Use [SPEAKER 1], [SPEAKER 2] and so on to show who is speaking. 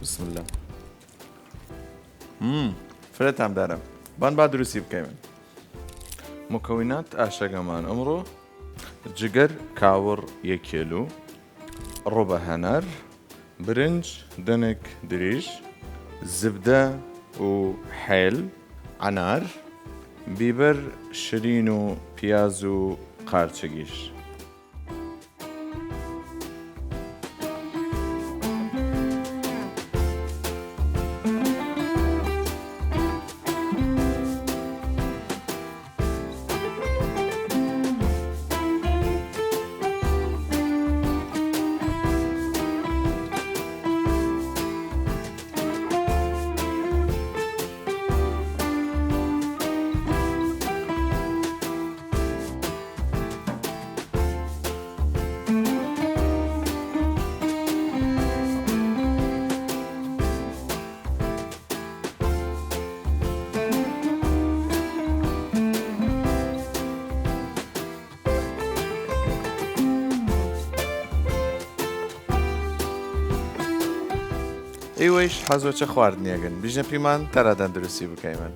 [SPEAKER 1] بسم الله. فرێتان دارم. بان با دروستی بکەین. مكونات ئاشەگەمان ئەمڕۆ جگەر کاوڕ 1 کیلو، ڕۆبە هەنار، برنج دەنێک دریژ، زبدە و حێل، عنار، بیبەر شرین و پیاز و قارچەگیش. ئێوەیش حەزۆ چه خواردنیەگەن بژنە پیمان تەرادان دروستی بکەیمەن.